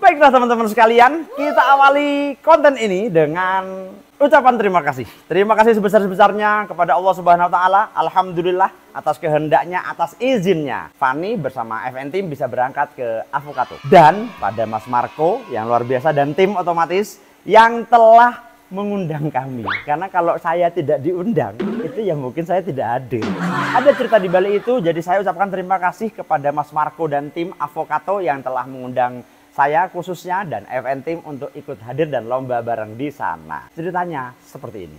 Baiklah teman-teman sekalian, kita awali konten ini dengan ucapan terima kasih. Terima kasih sebesar-besarnya kepada Allah Subhanahu wa taala. Alhamdulillah atas kehendaknya, atas izinnya Fani bersama FN Team bisa berangkat ke Avocato. Dan pada Mas Marco yang luar biasa dan tim otomatis yang telah mengundang kami. Karena kalau saya tidak diundang, itu ya mungkin saya tidak hadir. Ada cerita di balik itu, jadi saya ucapkan terima kasih kepada Mas Marco dan tim Avocato yang telah mengundang saya khususnya dan FN Team untuk ikut hadir dan lomba bareng di sana. Ceritanya seperti ini.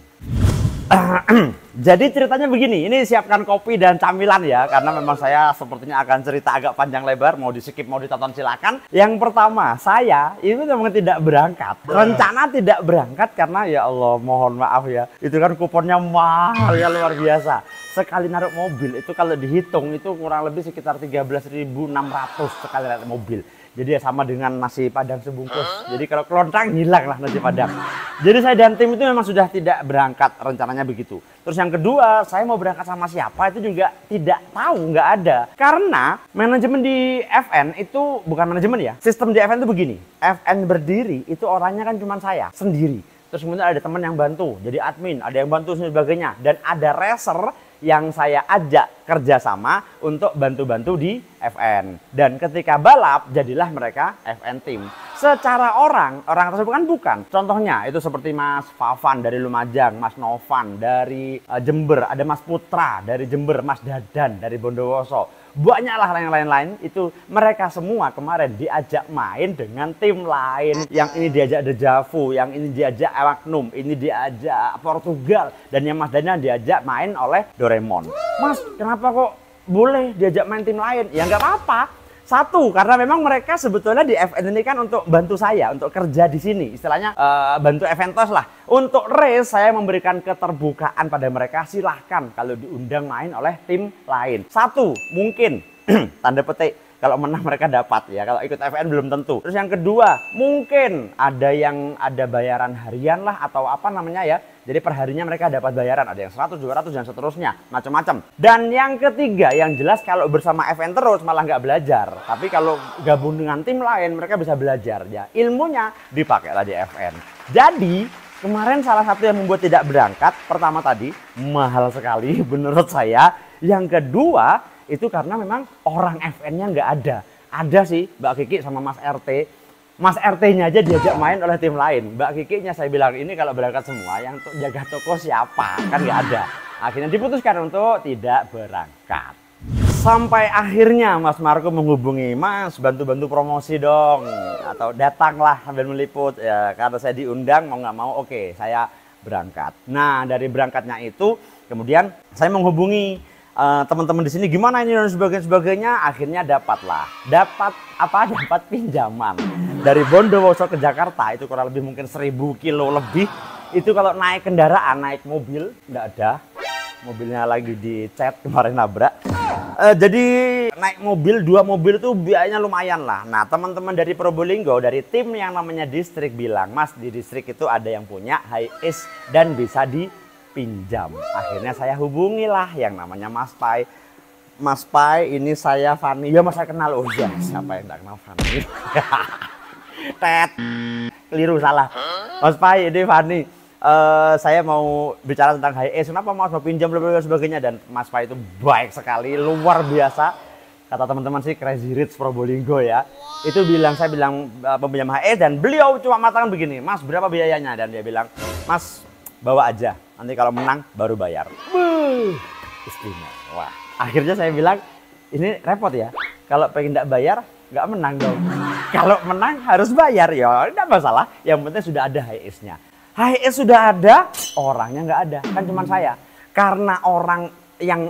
Jadi ceritanya begini, ini siapkan kopi dan camilan ya, karena memang saya sepertinya akan cerita agak panjang lebar, mau di skip mau ditonton silakan. Yang pertama, saya itu memang tidak berangkat. Rencana tidak berangkat karena ya Allah mohon maaf ya, itu kan kuponnya mahal ya luar biasa. Sekali naruh mobil itu kalau dihitung itu kurang lebih sekitar 13.600 sekali naruh mobil. Jadi ya sama dengan nasi padang sebungkus. Jadi kalau kelontang hilang lah nasi padang. Jadi saya dan tim itu memang sudah tidak berangkat, rencananya begitu. Terus yang kedua, saya mau berangkat sama siapa itu juga tidak tahu, nggak ada. Karena manajemen di FN itu bukan manajemen ya. Sistem di FN itu begini. FN berdiri itu orangnya kan cuma saya sendiri. Terus kemudian ada teman yang bantu, jadi admin, ada yang bantu dan sebagainya. Dan ada racer yang saya ajak kerjasama untuk bantu-bantu di FN. Dan ketika balap, jadilah mereka FN Team. Secara orang tersebut kan bukan. Contohnya itu seperti Mas Fafan dari Lumajang, Mas Novan dari Jember, ada Mas Putra dari Jember, Mas Dadan dari Bondowoso. Banyaklah yang lain-lain itu mereka semua kemarin diajak main dengan tim lain. Yang ini diajak Dejavu, yang ini diajak Magnum, ini diajak Portugal, dan yang Mas Dana diajak main oleh Doraemon. Mas, kenapa kok boleh diajak main tim lain? Ya nggak apa-apa. Satu, karena memang mereka sebetulnya di FN ini kan untuk bantu saya, untuk kerja di sini. Istilahnya bantu Eventos lah. Untuk race saya memberikan keterbukaan pada mereka, silahkan kalau diundang main oleh tim lain. Satu, mungkin, tanda petik, kalau menang mereka dapat ya, kalau ikut FN belum tentu. Terus yang kedua, mungkin ada bayaran harian lah atau apa namanya ya. Jadi perharinya mereka dapat bayaran, ada yang 100, 200 dan seterusnya, macam-macam. Dan yang ketiga, yang jelas kalau bersama FN terus malah nggak belajar. Tapi kalau gabung dengan tim lain mereka bisa belajar ya. Ilmunya dipakailah di FN. Jadi kemarin salah satu yang membuat tidak berangkat, pertama tadi mahal sekali menurut saya. Yang kedua itu karena memang orang FN-nya nggak ada. Ada sih Mbak Kiki sama Mas RT. Mas RT-nya aja diajak main oleh tim lain. Mbak Kiki-nya saya bilang, ini kalau berangkat semua yang untuk jaga toko siapa? Kan nggak ada. Akhirnya diputuskan untuk tidak berangkat. Sampai akhirnya Mas Marco menghubungi, Mas bantu-bantu promosi dong. Atau datanglah sambil meliput. Ya, karena saya diundang mau nggak mau oke saya berangkat. Nah dari berangkatnya itu kemudian saya menghubungi teman-teman di sini gimana ini dan sebagainya. Akhirnya dapat pinjaman dari Bondowoso ke Jakarta itu kurang lebih mungkin 1000 kilo lebih. Itu kalau naik kendaraan, naik mobil nggak ada, mobilnya lagi dicat kemarin nabrak. Jadi naik mobil, 2 mobil itu biayanya lumayan lah. Nah teman-teman dari Probolinggo, dari tim yang namanya distrik bilang, Mas di distrik itu ada yang punya Hiace dan bisa dipinjam. Akhirnya saya hubungilah yang namanya Mas Pai. Mas Pai, ini saya Fani. Ya Mas saya kenal. Oh iya, siapa yang nggak kenal Fani? Tet, keliru salah. Mas Pai, ini Fani. Saya mau bicara tentang Hiace. Kenapa Mas mau pinjam dan sebagainya? Dan Mas Pai itu baik sekali, luar biasa. Kata teman-teman sih Crazy Rich Probolinggo ya. Itu saya bilang peminjam Hiace dan beliau cuma mengatakan begini, Mas berapa biayanya? Dan dia bilang, Mas bawa aja, nanti kalau menang baru bayar. Istimewa. Wah, akhirnya saya bilang ini repot ya. Kalau pengen tidak bayar nggak menang dong. Kalau menang harus bayar ya, tidak masalah. Yang penting sudah ada Hiace-nya. Hiace sudah ada, orangnya nggak ada, kan cuma saya. Karena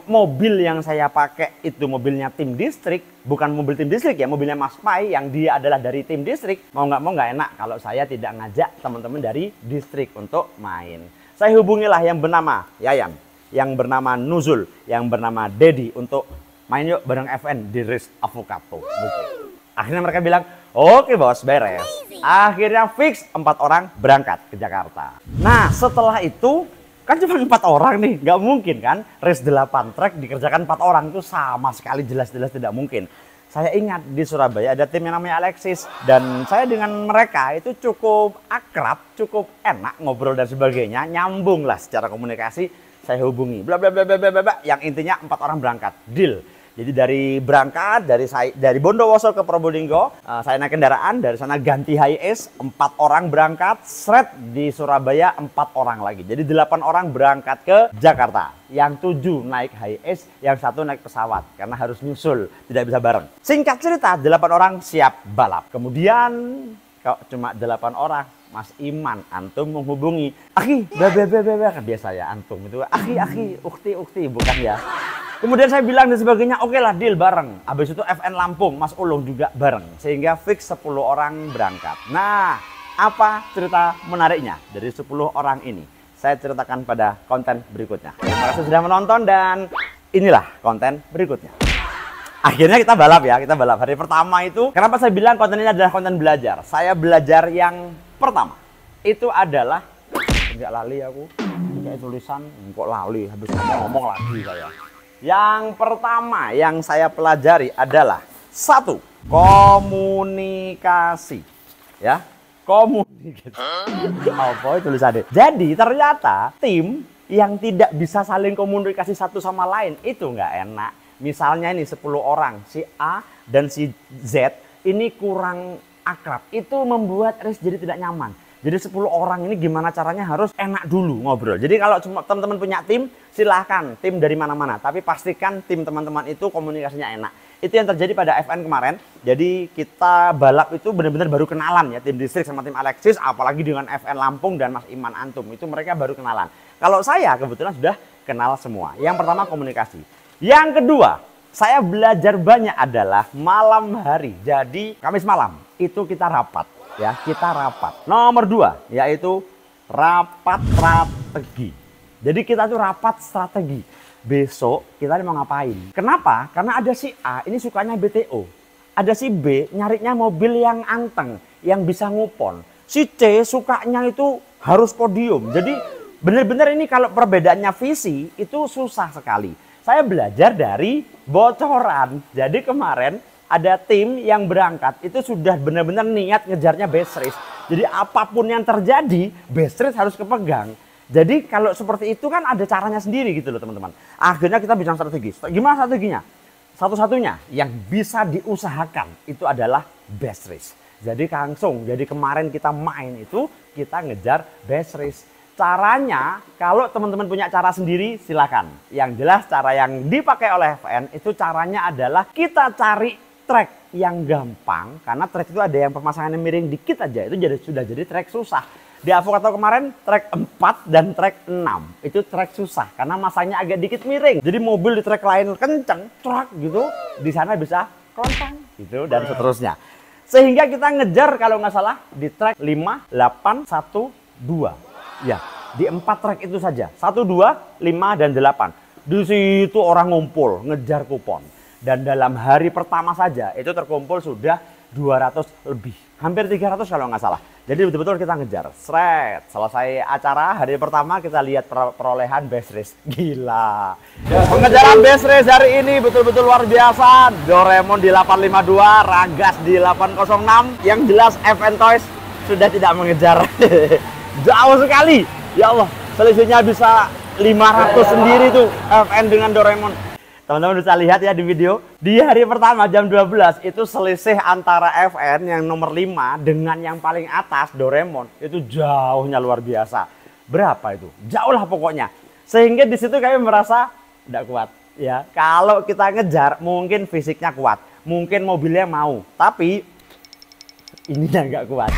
mobil yang saya pakai itu mobilnya tim distrik, bukan mobil tim distrik ya, mobilnya Mas Pai yang dia adalah dari tim distrik. Mau nggak enak kalau saya tidak ngajak teman-teman dari distrik untuk main. Saya hubungilah yang bernama Yayan, yang bernama Nuzul, yang bernama Dedi untuk main yuk bareng FN di race Avocato. Akhirnya mereka bilang, oke bos, beres. Akhirnya fix 4 orang berangkat ke Jakarta. Nah setelah itu kan cuma 4 orang nih, nggak mungkin kan race 8 trek dikerjakan 4 orang, itu sama sekali jelas-jelas tidak mungkin. Saya ingat di Surabaya ada tim yang namanya Alexis. Dan saya dengan mereka itu cukup akrab, cukup enak ngobrol dan sebagainya. Nyambung lah secara komunikasi. Saya hubungi, bla bla bla bla bla bla. Yang intinya 4 orang berangkat, deal. Jadi dari Bondowoso ke Probolinggo, saya naik kendaraan, dari sana ganti HiAce, 4 orang berangkat, seret di Surabaya 4 orang lagi. Jadi 8 orang berangkat ke Jakarta. Yang 7 naik HiAce, yang 1 naik pesawat karena harus nyusul, tidak bisa bareng. Singkat cerita, 8 orang siap balap. Kemudian kalau cuma 8 orang, Mas Iman antum menghubungi, "Akhi, kan biasa ya antum itu, akhi, ukti, bukan ya." Kemudian saya bilang dan sebagainya, oke lah deal bareng. Habis itu FN Lampung, Mas Ulung juga bareng. Sehingga fix 10 orang berangkat. Nah, apa cerita menariknya dari 10 orang ini? Saya ceritakan pada konten berikutnya. Terima kasih sudah menonton dan inilah konten berikutnya. Akhirnya kita balap ya, kita balap. Hari pertama itu, kenapa saya bilang konten ini adalah konten belajar? Saya belajar yang pertama. Itu adalah, enggak lali aku, kayak tulisan, kok lali, habis ngomong lagi saya. Yang pertama yang saya pelajari adalah 1. Komunikasi. Ya, komunikasi. Apa tulisannya? Jadi ternyata tim yang tidak bisa saling komunikasi satu sama lain itu nggak enak. Misalnya ini 10 orang, si A dan si Z ini kurang akrab. Itu membuat Riz jadi tidak nyaman. Jadi 10 orang ini gimana caranya harus enak dulu ngobrol. Jadi kalau teman-teman punya tim, silahkan tim dari mana-mana. Tapi pastikan tim teman-teman itu komunikasinya enak. Itu yang terjadi pada FN kemarin. Jadi kita balap itu benar-benar baru kenalan ya. Tim distrik sama tim Alexis, apalagi dengan FN Lampung dan Mas Iman Antum. Itu mereka baru kenalan. Kalau saya kebetulan sudah kenal semua. Yang pertama komunikasi. Yang kedua, saya belajar banyak adalah malam hari. Jadi Kamis malam itu kita rapat. Ya, kita rapat. Nomor 2 yaitu rapat strategi. Jadi kita tuh rapat strategi. Besok kita mau ngapain? Kenapa? Karena ada si A ini sukanya BTO. Ada si B nyarinya mobil yang anteng, yang bisa ngupon. Si C sukanya itu harus podium. Jadi benar-benar ini kalau perbedaannya visi itu susah sekali. Saya belajar dari bocoran. Jadi kemarin ada tim yang berangkat itu sudah benar-benar niat ngejarnya best race. Jadi apapun yang terjadi, best race harus kepegang. Jadi kalau seperti itu kan ada caranya sendiri gitu loh teman-teman. Akhirnya kita bilang strategi. Gimana strateginya? Satu-satunya yang bisa diusahakan itu adalah best race. Jadi langsung, jadi kemarin kita main itu kita ngejar best race. Caranya kalau teman-teman punya cara sendiri silakan. Yang jelas cara yang dipakai oleh FN itu caranya adalah kita cari track yang gampang, karena track itu ada yang pemasangannya miring dikit aja, itu sudah jadi track susah. Di Avocato kemarin track 4 dan track 6 itu track susah karena masanya agak dikit miring. Jadi mobil di track lain kenceng, truk gitu, di sana bisa keroncang gitu dan seterusnya. Sehingga kita ngejar kalau nggak salah di track 5, 8, 1, 2. Ya, di 4 track itu saja. 1, 2, 5 dan 8. Di situ orang ngumpul ngejar kupon. Dan dalam hari pertama saja itu terkumpul sudah 200 lebih. Hampir 300 kalau nggak salah. Jadi betul-betul kita ngejar. Sret. Selesai acara hari pertama kita lihat perolehan best race. Gila. Pengejaran best race hari ini betul-betul luar biasa. Doraemon di 852, Ragas di 806. Yang jelas FN Toys sudah tidak mengejar. Jauh sekali. Ya Allah, selisihnya bisa 500 sendiri tuh FN dengan Doraemon. Teman-teman bisa lihat ya di video. Di hari pertama jam 12 itu selisih antara FN yang nomor 5 dengan yang paling atas Doraemon itu jauhnya luar biasa. Berapa itu? Jauh lah pokoknya. Sehingga di situ kami merasa tidak kuat ya. Kalau kita ngejar mungkin fisiknya kuat, mungkin mobilnya mau, tapi ininya nggak kuat.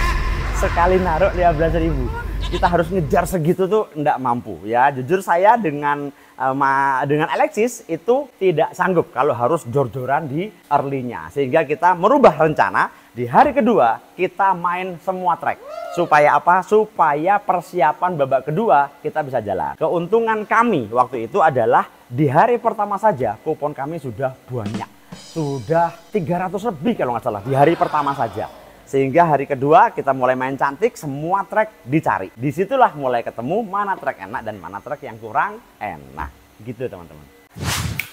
Sekali naruh 15.000. Kita harus ngejar segitu tuh enggak mampu ya. Jujur saya dengan Alexis itu tidak sanggup kalau harus jor-joran di early-nya. Sehingga kita merubah rencana di hari kedua kita main semua track. Supaya apa? Supaya persiapan babak kedua kita bisa jalan. Keuntungan kami waktu itu adalah di hari pertama saja kupon kami sudah banyak. Sudah 300 lebih kalau nggak salah di hari pertama saja. Sehingga hari kedua kita mulai main cantik, semua track dicari. Disitulah mulai ketemu mana track enak dan mana track yang kurang enak. Gitu teman-teman.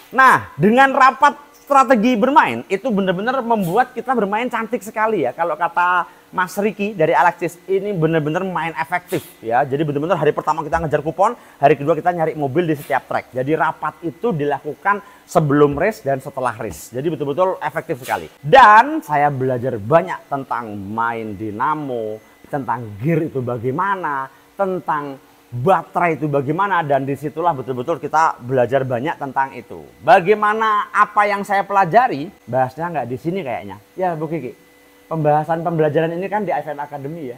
Nah, dengan rapat strategi bermain itu benar-benar membuat kita bermain cantik sekali ya. Kalau kata Mas Riki dari Alexis, ini benar-benar main efektif ya. Jadi benar-benar hari pertama kita ngejar kupon, hari kedua kita nyari mobil di setiap track. Jadi rapat itu dilakukan sebelum race dan setelah race. Jadi betul-betul efektif sekali. Dan saya belajar banyak tentang main dinamo, tentang gear itu bagaimana, tentang baterai itu bagaimana, dan disitulah betul-betul kita belajar banyak tentang itu. Bagaimana apa yang saya pelajari, bahasnya nggak di sini kayaknya. Ya Bu Kiki, pembahasan pembelajaran ini kan di FN Academy ya?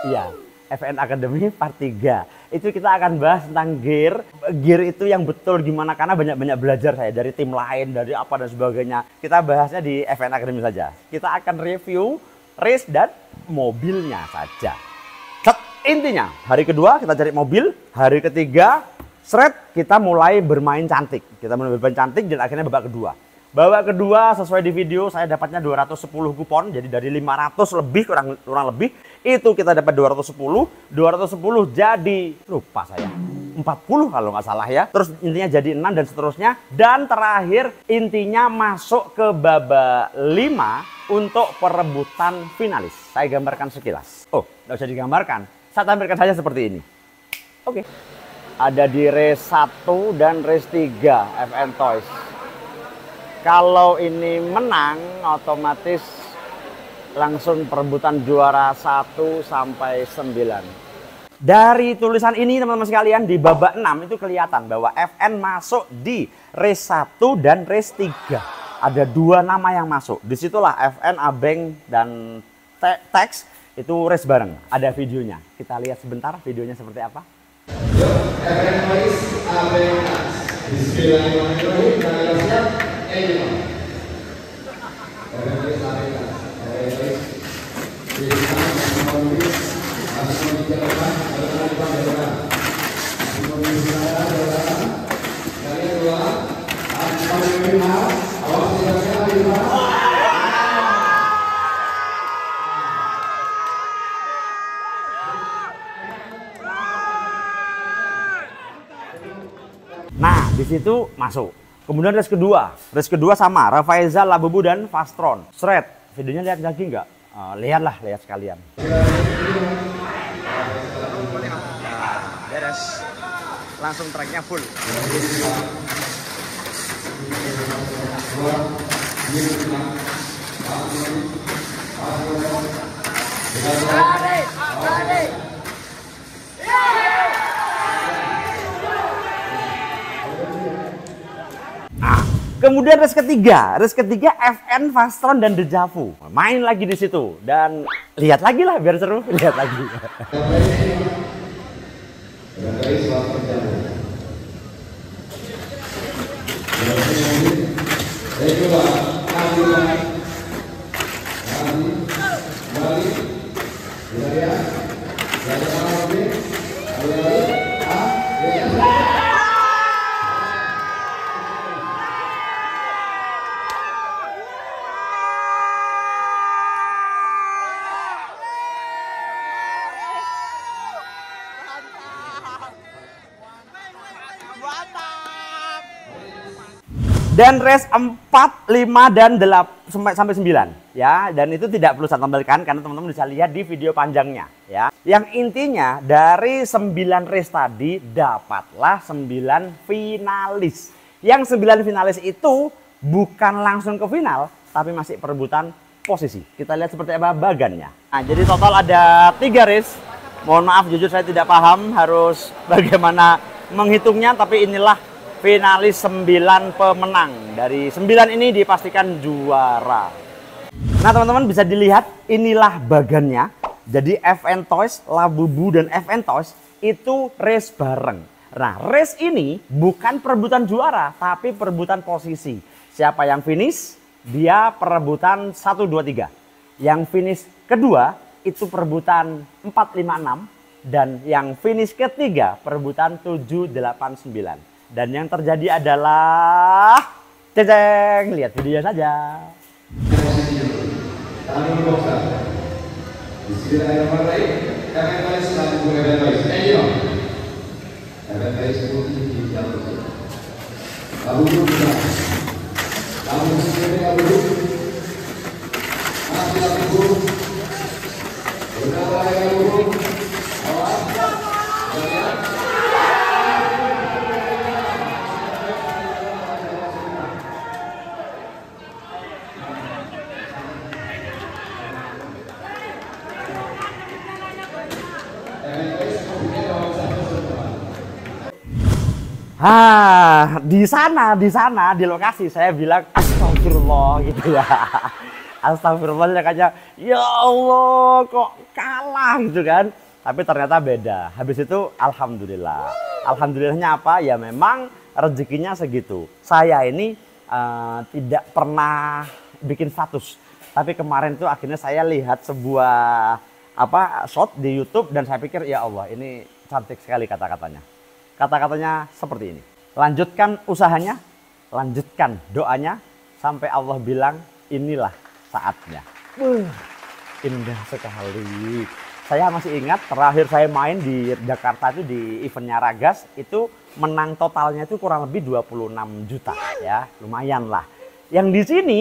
Iya, FN Academy Part 3. Iya, FN Academy Part 3. Itu kita akan bahas tentang gear. Gear itu yang betul gimana, karena banyak-banyak belajar saya dari tim lain, dari apa dan sebagainya. Kita bahasnya di FN Academy saja. Kita akan review race dan mobilnya saja. Intinya, hari kedua kita cari mobil, hari ketiga, kita mulai bermain cantik. Kita mulai bermain cantik dan akhirnya babak kedua. Babak kedua sesuai di video saya dapatnya 210 kupon, jadi dari 500 lebih kurang lebih, itu kita dapat 210 jadi, lupa saya, 40 kalau nggak salah ya. Terus intinya jadi 6 dan seterusnya. Dan terakhir intinya masuk ke babak 5 untuk perebutan finalis. Saya gambarkan sekilas. Oh, nggak usah digambarkan. Saya tampilkan saja seperti ini. Oke. Ada di race 1 dan race 3 FN Toys. Kalau ini menang, otomatis langsung perebutan juara 1 sampai 9. Dari tulisan ini teman-teman sekalian, di babak 6 itu kelihatan bahwa FN masuk di race 1 dan race 3. Ada 2 nama yang masuk. Disitulah FN, Abeng, dan Tex itu race bareng. Ada videonya. Kita lihat sebentar videonya seperti apa. FN Toys, Abeng, Tex. Bismillahirrahmanirrahim. Kalian siap? Nah, di situ masuk. Kemudian race kedua sama Rafaeza, Labubu, dan Fastron. Videonya lihat lagi nggak? Lihatlah, lihat sekalian. Beres. Langsung tracknya full. Kemudian race ketiga FN, Fastron, dan Dejavu. Main lagi di situ dan lihat lagi lah biar seru, lihat lagi. Dan race 4, 5, dan 8 sampai 9 ya. Dan itu tidak perlu saya tampilkan karena teman-teman bisa lihat di video panjangnya ya. Yang intinya dari 9 race tadi dapatlah 9 finalis. Yang 9 finalis itu bukan langsung ke final tapi masih perebutan posisi. Kita lihat seperti apa bagannya. Nah, jadi total ada 3 race. Mohon maaf jujur saya tidak paham harus bagaimana menghitungnya, tapi inilah finalis 9 pemenang. Dari 9 ini dipastikan juara. Nah teman-teman bisa dilihat inilah bagannya. Jadi FN Toys, Labubu, dan FN Toys itu race bareng. Nah race ini bukan perebutan juara tapi perebutan posisi. Siapa yang finish dia perebutan 1, 2, 3. Yang finish kedua itu perebutan 4, 5, 6. Dan yang finish ketiga perebutan 7, 8, 9. Dan yang terjadi adalah ceceng, lihat videonya saja. Di lokasi saya bilang astagfirullah gitu ya. Astagfirullah, kayaknya ya Allah kok kalah gitu kan. Tapi ternyata beda. Habis itu alhamdulillah. Alhamdulillahnya apa? Ya memang rezekinya segitu. Saya ini tidak pernah bikin status. Tapi kemarin tuh akhirnya saya lihat sebuah shot di YouTube dan saya pikir ya Allah ini cantik sekali kata-katanya. Kata-katanya seperti ini. Lanjutkan usahanya, lanjutkan doanya, sampai Allah bilang inilah saatnya. Indah sekali. Saya masih ingat terakhir saya main di Jakarta itu di eventnya Ragas, itu menang totalnya itu kurang lebih 26 juta ya, lumayan lah. Yang di sini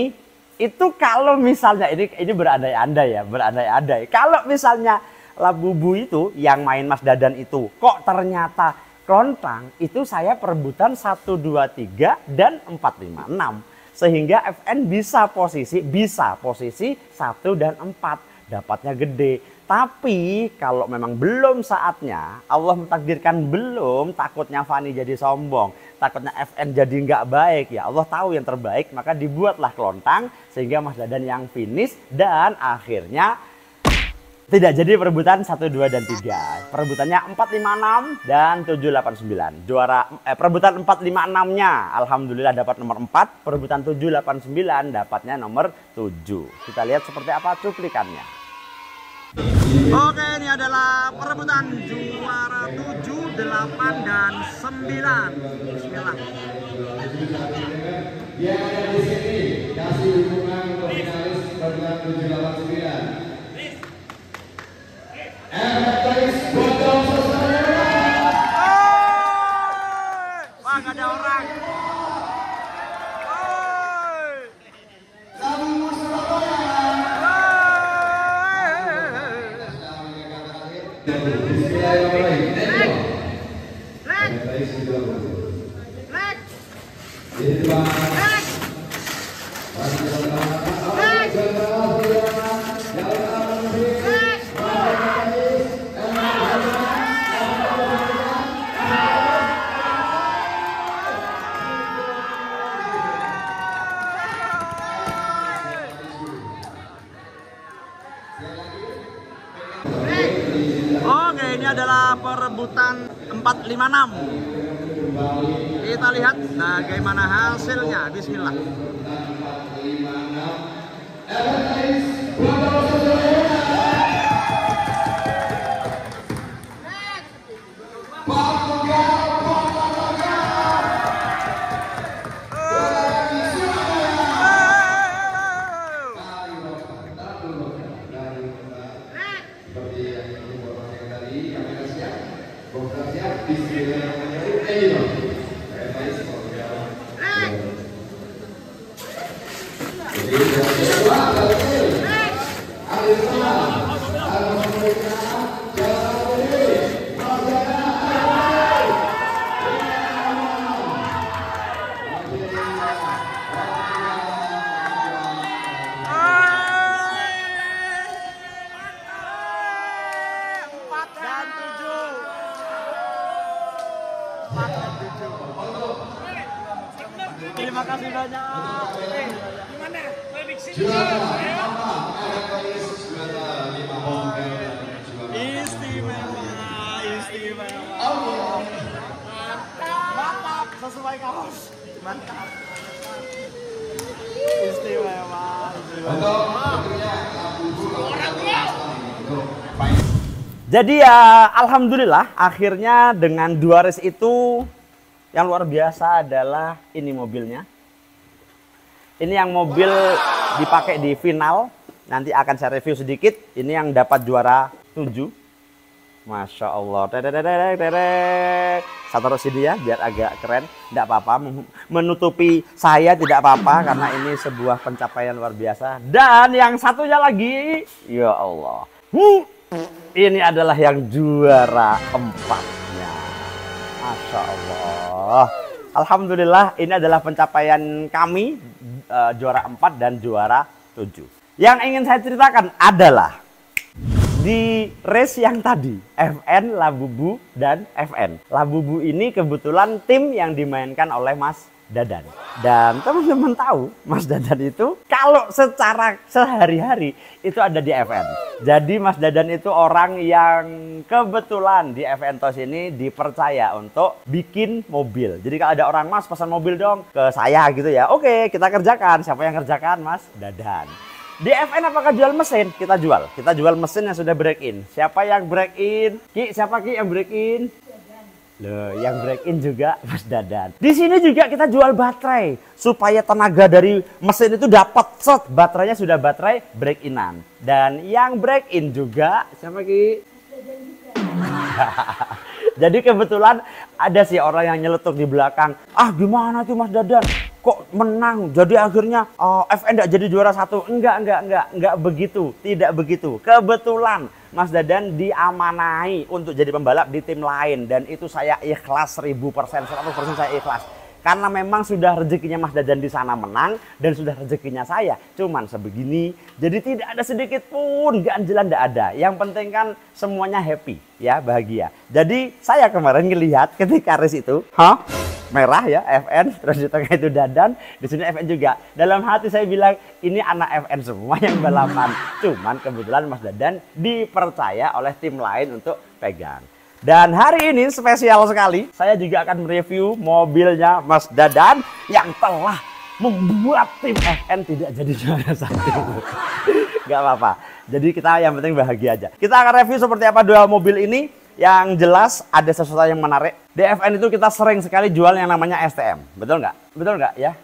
itu kalau misalnya ini berandai-andai ya, berandai-andai. Kalau misalnya Labubu itu yang main Mas Dadan itu kok ternyata Kelontang, itu saya perebutan 1, 2, 3 dan 4, 5, 6. Sehingga FN bisa posisi 1 dan 4. Dapatnya gede. Tapi kalau memang belum saatnya, Allah mentakdirkan belum, takutnya Fani jadi sombong. Takutnya FN jadi nggak baik. Ya Allah tahu yang terbaik, maka dibuatlah Kelontang. Sehingga Mas Dadan yang finish dan akhirnya tidak jadi perebutan 1, 2, dan 3. Perebutannya 4, 5, 6 dan 7, 8, 9. Juara perebutan 4, 5, 6-nya alhamdulillah dapat nomor 4. Perebutan 7, 8, 9 dapatnya nomor 7. Kita lihat seperti apa cuplikannya. Oke, ini adalah perebutan juara 7, 8, dan 9. Bismillah. Yang ada di sini kasih dukungan untuk finalis perebutan 7, 8, 9. Wah, gak ada orang. Oke, ini adalah perebutan 4, 5, 6. Kita lihat bagaimana hasilnya. Bismillah. Terima kasih banyak. Gimana? Istimewa. Mantap, sesuai kaos. Mantap. Istimewa. Jadi ya alhamdulillah akhirnya dengan 2 race itu yang luar biasa adalah ini mobilnya. Ini yang mobil dipakai di final. Nanti akan saya review sedikit. Ini yang dapat juara 7. Masya Allah. Terek. Saya taruh sini ya biar agak keren. Tidak apa-apa, menutupi saya tidak apa-apa karena ini sebuah pencapaian luar biasa. Dan yang satunya lagi, ya Allah. Ini adalah yang juara 4-nya. Masya Allah. Alhamdulillah ini adalah pencapaian kami juara 4 dan juara 7. Yang ingin saya ceritakan adalah di race yang tadi, FN, Labubu, dan FN. Labubu ini kebetulan tim yang dimainkan oleh Mas Dadan. Dan teman-teman tahu, Mas Dadan itu kalau secara sehari-hari itu ada di FN. Jadi Mas Dadan itu orang yang kebetulan di FN TOS ini dipercaya untuk bikin mobil. Jadi kalau ada orang, Mas pesan mobil dong ke saya gitu ya. Oke, kita kerjakan. Siapa yang kerjakan? Mas Dadan. Di FN apakah jual mesin? Kita jual. Kita jual mesin yang sudah break in. Siapa yang break in? Ki, siapa Ki yang break in? Loh, yang break in juga Mas Dadan. Di sini juga kita jual baterai supaya tenaga dari mesin itu dapat set. Baterainya sudah baterai break inan. Dan yang break in juga siapa Ki? Jadi kebetulan ada sih orang yang nyeletuk di belakang. Ah gimana tuh Mas Dadan? Kok menang? Jadi akhirnya FN tidak jadi juara 1. Enggak begitu. Tidak begitu. Kebetulan Mas Dadan diamanahi untuk jadi pembalap di tim lain. Dan itu saya ikhlas 1000%, 100% saya ikhlas. Karena memang sudah rezekinya Mas Dadan di sana menang dan sudah rezekinya saya cuman sebegini. Jadi tidak ada sedikit pun ganjelan, tidak ada. Yang penting kan semuanya happy, ya, bahagia. Jadi saya kemarin ngelihat ketika race itu, merah ya FN, terus di tengah itu Dadan, di sini FN juga. Dalam hati saya bilang ini anak FN semua yang balapan. Cuman kebetulan Mas Dadan dipercaya oleh tim lain untuk pegang. Dan hari ini spesial sekali, saya juga akan mereview mobilnya Mas Dadan yang telah membuat tim FN tidak jadi juara 1. Gak apa-apa. Jadi kita yang penting bahagia aja. Kita akan review seperti apa dua mobil ini. Yang jelas ada sesuatu yang menarik. Di FN itu kita sering sekali jual yang namanya STM. Betul nggak? Betul nggak ya?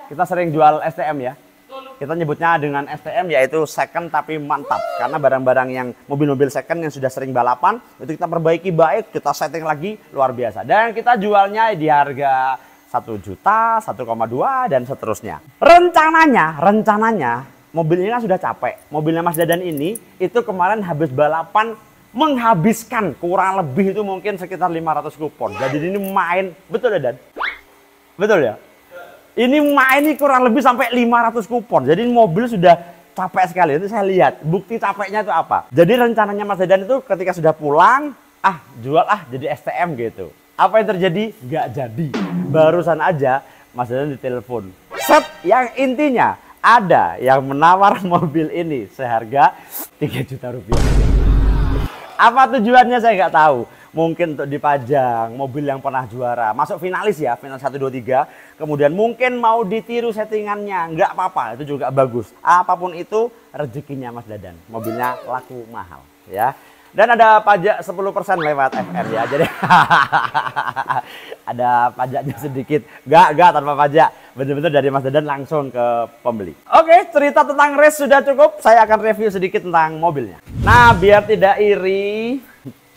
Kita sering jual STM ya. Kita nyebutnya dengan STM yaitu second tapi mantap. Karena barang-barang yang mobil-mobil second yang sudah sering balapan itu kita perbaiki baik, kita setting lagi luar biasa. Dan kita jualnya di harga 1 juta, 1,2 dan seterusnya. Rencananya mobilnya kan sudah capek. Mobilnya Mas Dadan ini itu kemarin habis balapan menghabiskan kurang lebih itu mungkin sekitar 500 kupon. Jadi ini main, betul Dadan? Betul ya? Ini main ini kurang lebih sampai 500 kupon. Jadi mobil sudah capek sekali. Nanti saya lihat bukti capeknya itu apa. Jadi rencananya Mas Dadan itu ketika sudah pulang, jual jadi STM gitu. Apa yang terjadi? Nggak jadi. Barusan aja Mas Dadan ditelepon. Set, yang intinya ada yang menawar mobil ini seharga 3 juta rupiah. Apa tujuannya saya nggak tahu. Mungkin untuk dipajang mobil yang pernah juara, masuk finalis ya, final 1, 2, 3. Kemudian mungkin mau ditiru settingannya, nggak apa-apa, itu juga bagus. Apapun itu rezekinya Mas Dadan, mobilnya laku mahal ya. Dan ada pajak 10% lewat FN ya, jadi ada pajaknya sedikit, nggak tanpa pajak, bener-bener dari Mas Dadan langsung ke pembeli. Oke, cerita tentang race sudah cukup, saya akan review sedikit tentang mobilnya. Nah, biar tidak iri,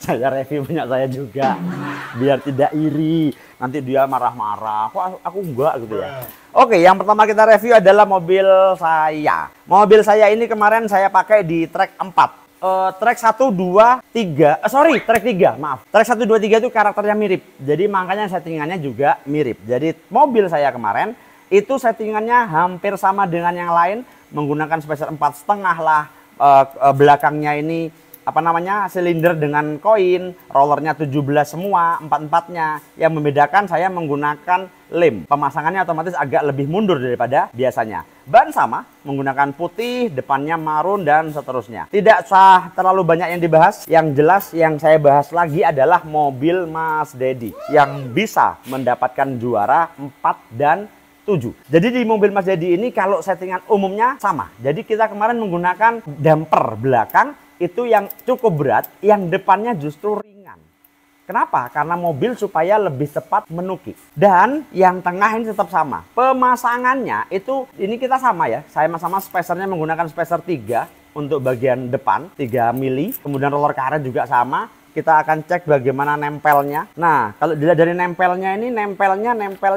saya review punya saya juga biar tidak iri, nanti dia marah-marah kok aku enggak gitu ya. Oke, yang pertama kita review adalah mobil saya. Mobil saya ini kemarin saya pakai di track 4, track 1, 2, 3, track 3, maaf. Track 1, 2, 3 itu karakternya mirip, jadi makanya settingannya juga mirip. Jadi mobil saya kemarin itu settingannya hampir sama dengan yang lain, menggunakan spacer 4,5 lah, belakangnya ini silinder dengan koin, rollernya 17 semua, 4-4-nya. Yang membedakan saya menggunakan lem. Pemasangannya otomatis agak lebih mundur daripada biasanya. Ban sama, menggunakan putih, depannya marun dan seterusnya. Tidak usah terlalu banyak yang dibahas. Yang jelas yang saya bahas lagi adalah mobil Mas Dedi yang bisa mendapatkan juara 4 dan 7. Jadi di mobil Mas Dedi ini kalau settingan umumnya sama. Jadi kita kemarin menggunakan damper belakang itu yang cukup berat, yang depannya justru ringan. Kenapa? Karena mobil supaya lebih cepat menukik. Dan yang tengah ini tetap sama. Pemasangannya itu ini kita sama ya. Saya sama spacernya menggunakan spacer 3 untuk bagian depan 3 mili. Kemudian roller karet juga sama. kita akan cek bagaimana nempelnya. Nah, kalau dilihat dari nempelnya ini, nempel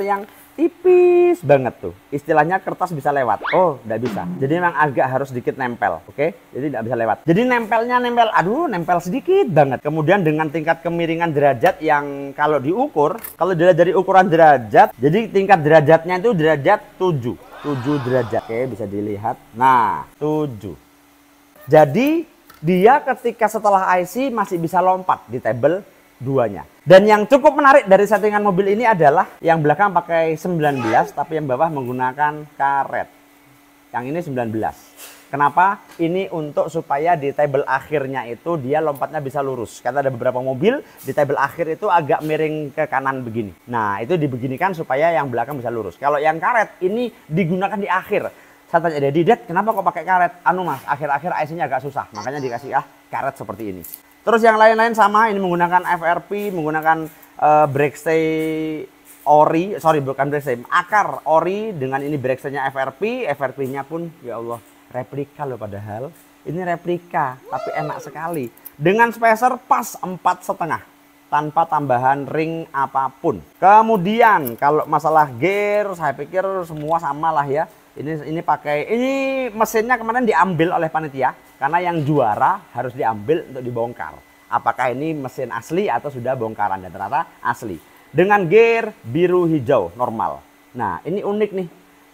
yang tipis banget tuh. Istilahnya kertas bisa lewat. Oh, nggak bisa. Jadi memang agak harus sedikit nempel. Oke, jadi nggak bisa lewat. Jadi nempelnya nempel sedikit banget. Kemudian dengan tingkat kemiringan derajat yang kalau diukur, kalau dilihat dari ukuran derajat, jadi tingkat derajatnya itu derajat 7 derajat. Oke, bisa dilihat. Nah, 7. Jadi dia ketika setelah IC masih bisa lompat di tabel 2-nya. Dan yang cukup menarik dari settingan mobil ini adalah yang belakang pakai 19 tapi yang bawah menggunakan karet. Yang ini 19. Kenapa? Ini untuk supaya di tabel akhirnya itu dia lompatnya bisa lurus. Karena ada beberapa mobil di tabel akhir itu agak miring ke kanan begini. Nah, itu dibeginikan supaya yang belakang bisa lurus. Kalau yang karet ini digunakan di akhir. Saya tanya Dedi, Dad, kenapa kok pakai karet? Anu mas, akhir-akhir IC-nya agak susah. Makanya dikasih karet seperti ini. Terus yang lain-lain sama, ini menggunakan FRP, menggunakan brake stay ori, sorry bukan brake stay, akar ori dengan ini brake stay-nya FRP, FRP-nya pun ya Allah replika loh padahal. Ini replika, tapi enak sekali. Dengan spacer pas 4,5 tanpa tambahan ring apapun. Kemudian kalau masalah gear, saya pikir semua sama lah ya. Ini mesinnya kemarin diambil oleh panitia karena yang juara harus diambil untuk dibongkar. Apakah ini mesin asli atau sudah bongkaran, dan ternyata asli. Dengan gear biru hijau normal. Nah, ini unik nih.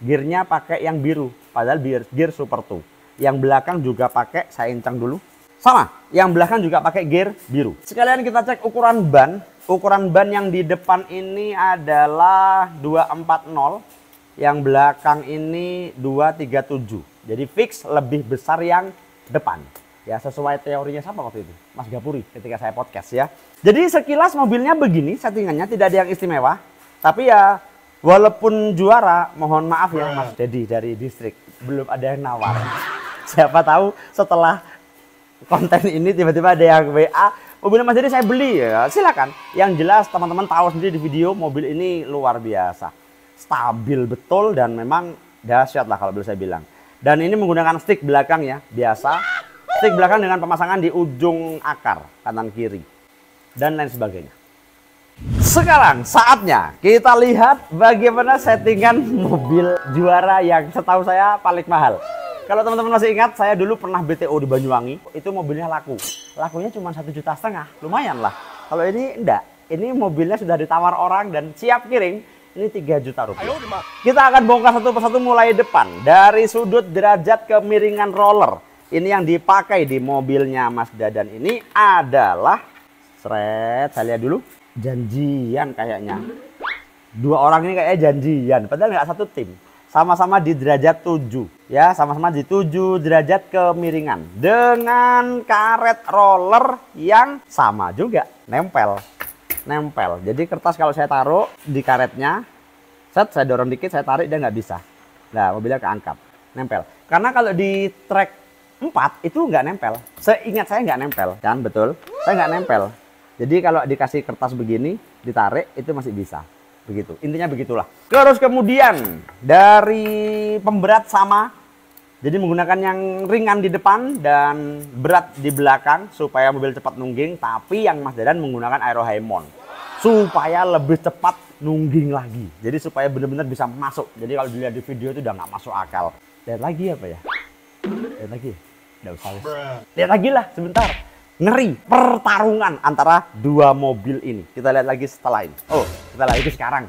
Gearnya pakai yang biru, padahal gear Super 2. Yang belakang juga pakai, saya incang dulu. Sama, yang belakang juga pakai gear biru. Sekalian kita cek ukuran ban. Ukuran ban yang di depan ini adalah 240. Yang belakang ini 237. Jadi fix lebih besar yang depan. Ya sesuai teorinya siapa waktu itu? Mas Gapuri ketika saya podcast ya. Jadi sekilas mobilnya begini settingannya, tidak ada yang istimewa. Tapi ya walaupun juara, mohon maaf ya Mas Dedi dari distrik, belum ada yang nawar. Siapa tahu setelah konten ini tiba-tiba ada yang WA, mobil Mas Dedi saya beli ya. Silakan. Yang jelas teman-teman tahu sendiri di video, mobil ini luar biasa. Stabil betul dan memang dahsyat lah kalau boleh saya bilang. Dan ini menggunakan stick belakang ya, biasa. Stick belakang dengan pemasangan di ujung akar, kanan kiri. Dan lain sebagainya. Sekarang saatnya kita lihat bagaimana settingan mobil juara yang setahu saya paling mahal. Kalau teman-teman masih ingat, saya dulu pernah BTO di Banyuwangi, itu mobilnya laku. Lakunya cuma 1,5 juta, lumayan lah. Kalau ini enggak, ini mobilnya sudah ditawar orang dan siap kiring. Ini 3 juta rupiah. Kita akan bongkar satu persatu mulai depan. Dari sudut derajat kemiringan roller. Ini yang dipakai di mobilnya Mas Dadan ini adalah saya lihat dulu. Janjian kayaknya. Dua orang ini kayaknya janjian. Padahal nggak satu tim. Sama-sama di derajat 7. Ya, sama-sama di 7 derajat kemiringan. Dengan karet roller yang sama juga. Nempel. Jadi kertas kalau saya taruh di karetnya, saya dorong dikit, saya tarik, dia nggak bisa. Nah, mobilnya keangkat, nempel. Karena kalau di track 4 itu nggak nempel. Seingat saya nggak nempel, kan betul? Saya nggak nempel. Jadi kalau dikasih kertas begini, ditarik itu masih bisa. Begitu. Intinya begitulah. Terus kemudian dari pemberat sama. Jadi menggunakan yang ringan di depan dan berat di belakang supaya mobil cepat nungging. Tapi yang Mas Dadan menggunakan Aero Haemon supaya lebih cepat nungging lagi. Jadi supaya benar-benar bisa masuk. Jadi kalau dilihat di video itu udah nggak masuk akal. Lihat lagi apa ya? Lihat lagi. Nggak usah. Lihat lagi lah sebentar. Ngeri pertarungan antara dua mobil ini. Kita lihat lagi setelah ini. Oh, kita lihat lagi sekarang.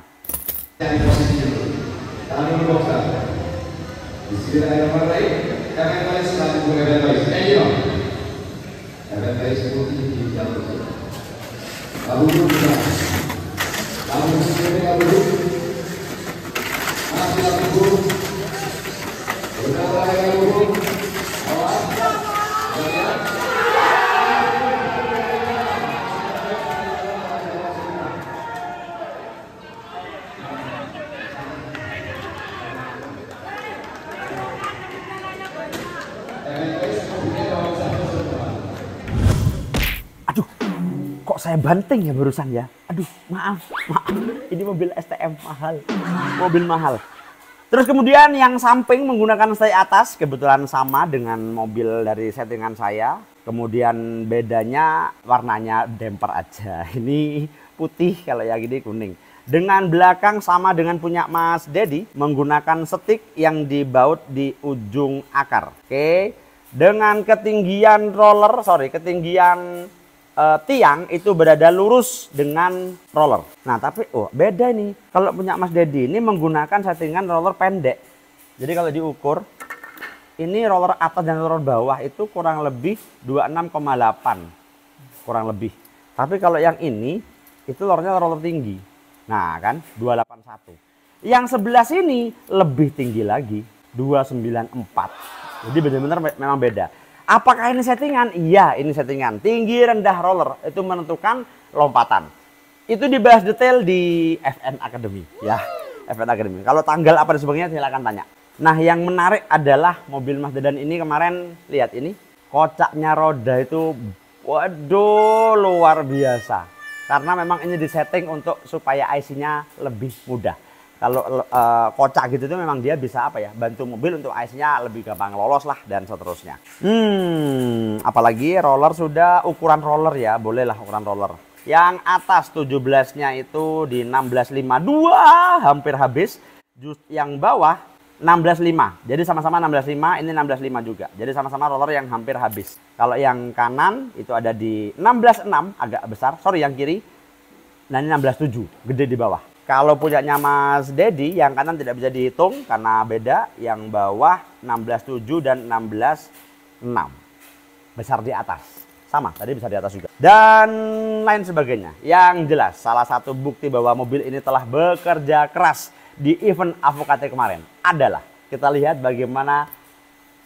Aduh, kok saya banting ya barusan ya? Aduh, maaf. Ini mobil STM mahal, mobil mahal. Terus kemudian yang samping menggunakan stay atas, kebetulan sama dengan mobil dari settingan saya. Kemudian bedanya warnanya damper aja. Ini putih, kalau yang ini kuning. Dengan belakang sama dengan punya Mas Dedi, menggunakan stick yang dibaut di ujung akar. Oke. Dengan ketinggian ketinggian tiang itu berada lurus dengan roller. Nah tapi beda nih. Kalau punya Mas Dedi ini menggunakan settingan roller pendek. Jadi kalau diukur, ini roller atas dan roller bawah itu kurang lebih 26,8. Kurang lebih. Tapi kalau yang ini, itu rollernya roller tinggi. Nah kan, 281. Yang sebelah sini lebih tinggi lagi, 294. Jadi benar-benar memang beda. Apakah ini settingan? Iya, ini settingan. Tinggi rendah roller itu menentukan lompatan. Itu dibahas detail di FN Academy ya. FN Academy. Kalau tanggal apa dan sebagainya silakan tanya. Nah, yang menarik adalah mobil Mas Dadan ini kemarin, lihat ini, kocaknya roda itu waduh luar biasa. Karena memang ini disetting untuk supaya IC-nya lebih mudah. Kalau kocak gitu itu memang dia bisa bantu mobil untuk IC-nya lebih gampang lolos lah dan seterusnya. Apalagi roller sudah ukuran roller ya, bolehlah ukuran roller. Yang atas 17-nya itu di 1652 hampir habis. Yang bawah 16.5. Jadi sama-sama 16.5, ini 16.5 juga. Jadi sama-sama roller yang hampir habis. Kalau yang kanan itu ada di 16.6 agak besar. Sorry yang kiri. Nah ini 16.7, gede di bawah. Kalau punyanya Mas Dedi, yang kanan tidak bisa dihitung karena beda. Yang bawah 16.7 dan 16.6. Besar di atas. Sama, tadi besar di atas juga. Dan lain sebagainya. Yang jelas, salah satu bukti bahwa mobil ini telah bekerja keras di event Avocate kemarin adalah kita lihat bagaimana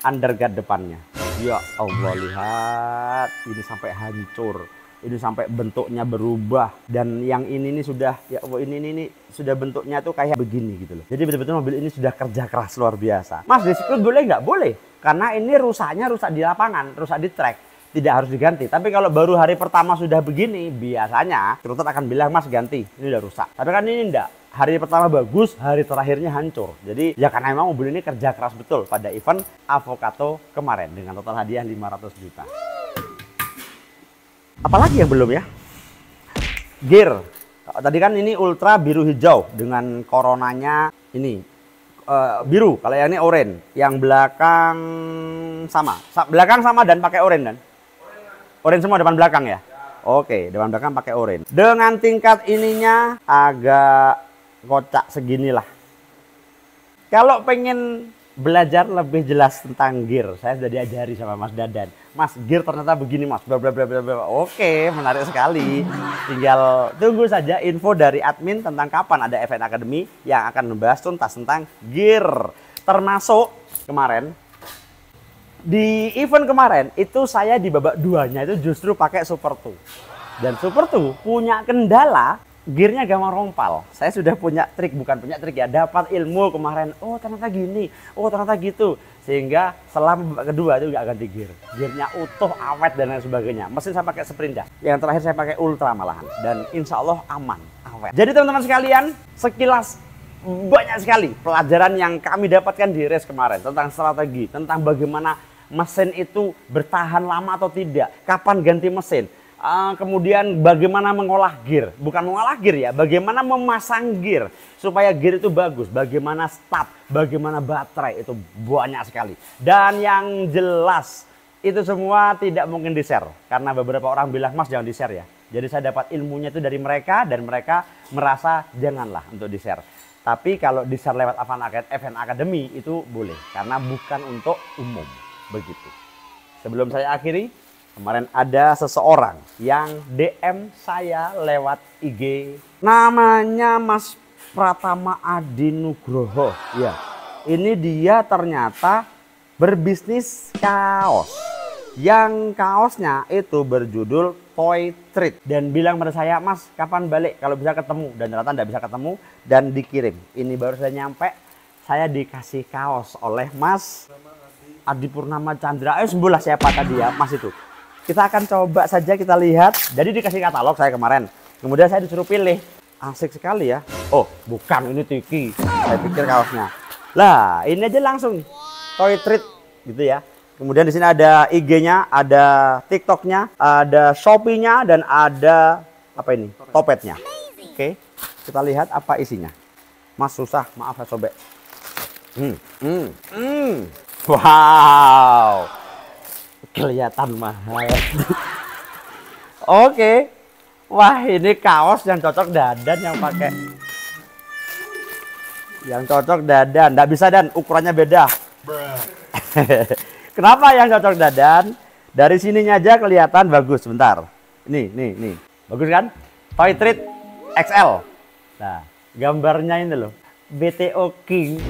underguard depannya. Ya Allah, lihat. Ini sampai hancur. Ini sampai bentuknya berubah, dan yang ini sudah ya Allah, ini sudah bentuknya tuh kayak begini gitu loh. Jadi betul-betul mobil ini sudah kerja keras luar biasa. Mas, disikut boleh nggak? Boleh, karena ini rusaknya rusak di lapangan, rusak di track, tidak harus diganti. Tapi kalau baru hari pertama sudah begini, biasanya Trutet akan bilang, Mas ganti, ini udah rusak. Tapi kan ini enggak, hari pertama bagus, hari terakhirnya hancur. Jadi ya karena memang mobil ini kerja keras betul pada event Avocado kemarin dengan total hadiah 500 juta. Apalagi yang belum ya? Gear. Tadi kan ini ultra biru hijau dengan coronanya ini biru. Kalau yang ini oranye. Yang belakang sama. Belakang sama dan pakai oranye dan? Oranye semua depan belakang ya? Oke, depan belakang pakai oranye. Dengan tingkat ininya agak kocak seginilah. Kalau pengen belajar lebih jelas tentang gear, saya sudah diajari sama Mas Dadan. Mas, gear ternyata begini Mas, bla bla bla bla bla. Oke, menarik sekali. Tinggal tunggu saja info dari admin tentang kapan ada FN Academy yang akan membahas tuntas tentang gear. Termasuk kemarin di event kemarin itu saya di babak 2-nya itu justru pakai Super 2. Dan Super 2 punya kendala gearnya gampang rompal. Saya sudah punya trik, bukan punya trik ya, dapat ilmu kemarin. Oh ternyata gini, oh ternyata gitu. Sehingga selama kedua itu nggak ganti gear. Gearnya utuh, awet dan lain sebagainya. Mesin saya pakai Sprinda. Yang terakhir saya pakai Ultra malahan. Dan insya Allah aman, awet. Jadi teman-teman sekalian, sekilas banyak sekali pelajaran yang kami dapatkan di race kemarin. Tentang strategi, tentang bagaimana mesin itu bertahan lama atau tidak. Kapan ganti mesin. Kemudian bagaimana mengolah gear, bukan mengolah gear ya, bagaimana memasang gear supaya gear itu bagus, bagaimana start, bagaimana baterai, itu banyak sekali. Dan yang jelas itu semua tidak mungkin di-share karena beberapa orang bilang, Mas jangan di-share ya. Jadi saya dapat ilmunya itu dari mereka dan mereka merasa janganlah untuk di-share. Tapi kalau di-share lewat FN Academy itu boleh karena bukan untuk umum, begitu. Sebelum saya akhiri, kemarin ada seseorang yang DM saya lewat IG. Namanya Mas Pratama Adi Nugroho. Ya, ini dia ternyata berbisnis kaos. Yang kaosnya itu berjudul Toy Treat. Dan bilang pada saya, Mas kapan balik kalau bisa ketemu. Dan ternyata tidak bisa ketemu dan dikirim. Ini baru saya nyampe, saya dikasih kaos oleh Mas Adi Purnama Chandra. Sembuhlah siapa tadi ya, Mas itu. Kita akan coba saja, kita lihat. Jadi dikasih katalog saya kemarin. Kemudian saya disuruh pilih. Asik sekali ya. Oh bukan, ini Tiki. Saya pikir kaosnya. Lah, ini aja langsung Toy Treat gitu ya. Kemudian di sini ada IG-nya, ada TikTok-nya, ada Shopee-nya, dan ada apa ini? Topetnya. Oke, kita lihat apa isinya. Mas susah, maaf ya sobek. Wow, kelihatan mahal. Oke, wah ini kaos yang cocok Dadan yang pakai. Yang cocok Dadan, nggak bisa Dan, ukurannya beda. Kenapa yang cocok Dadan? Dari sininya aja kelihatan bagus. Bentar, nih, bagus kan? Toy Treat XL. Nah, gambarnya ini loh, BTO King.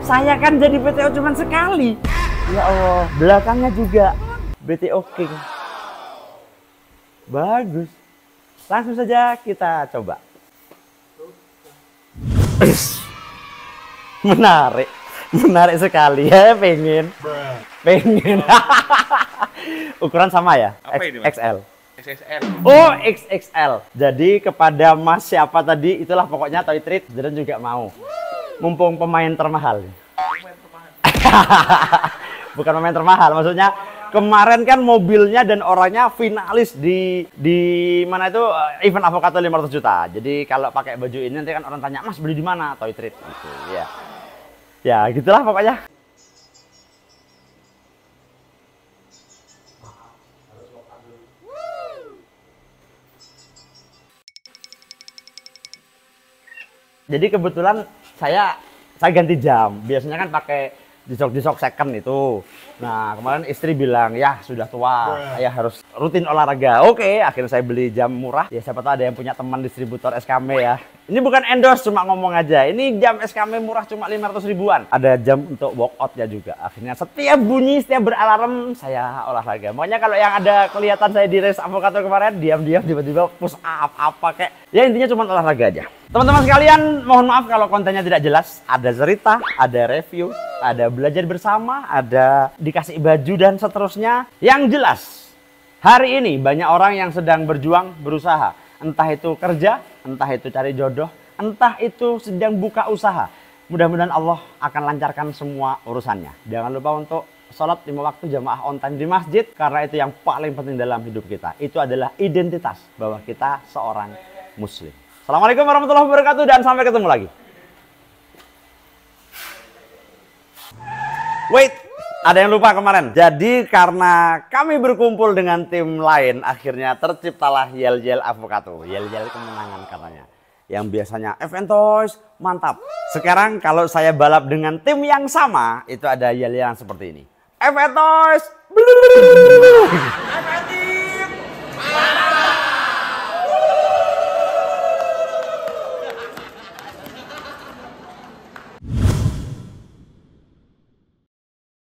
Saya kan jadi BTO cuman sekali. Ya Allah, belakangnya juga BTO King. Bagus. Langsung saja kita coba. Menarik sekali ya, pengen. Ukuran sama ya? Apa ini, Mas? XL. XXL. Oh, XXL. Jadi kepada Mas siapa tadi, itulah pokoknya Toy Treat dan juga mau. Mumpung pemain termahal. Bukan pemain termahal, maksudnya kemarin kan mobilnya dan orangnya finalis di mana itu event Avocato 500 juta. Jadi kalau pakai baju ini nanti kan orang tanya, "Mas beli di mana?" Toy Treat gitu. Ya. Ya, gitulah pokoknya. Jadi kebetulan saya ganti jam. Biasanya kan pakai jisok second itu. Nah, kemarin istri bilang, "Ya, sudah tua, saya harus rutin olahraga." Oke, akhirnya saya beli jam murah. Ya, siapa tahu ada yang punya teman distributor SKM ya. Ini bukan endorse, cuma ngomong aja. Ini jam SKM murah cuma 500 ribuan. Ada jam untuk workout ya juga. Akhirnya setiap bunyi, setiap beralarm, saya olahraga. Makanya kalau yang ada kelihatan saya di race Avocato kemarin, diam-diam tiba-tiba push up, apa kayak. Ya intinya cuma olahraga aja. Teman-teman sekalian, mohon maaf kalau kontennya tidak jelas. Ada cerita, ada review, ada belajar bersama, ada dikasih baju dan seterusnya. Yang jelas, hari ini banyak orang yang sedang berjuang, berusaha. Entah itu kerja, entah itu cari jodoh, entah itu sedang buka usaha. Mudah-mudahan Allah akan lancarkan semua urusannya. Jangan lupa untuk sholat 5 waktu jamaah on time di masjid, karena itu yang paling penting dalam hidup kita. Itu adalah identitas bahwa kita seorang muslim. Assalamualaikum warahmatullahi wabarakatuh dan sampai ketemu lagi. Wait, ada yang lupa kemarin. Jadi karena kami berkumpul dengan tim lain, akhirnya terciptalah Yel-Yel Avocato. Yel-Yel kemenangan katanya. Yang biasanya Toys mantap. Sekarang kalau saya balap dengan tim yang sama, itu ada yel-yelan seperti ini. Toys.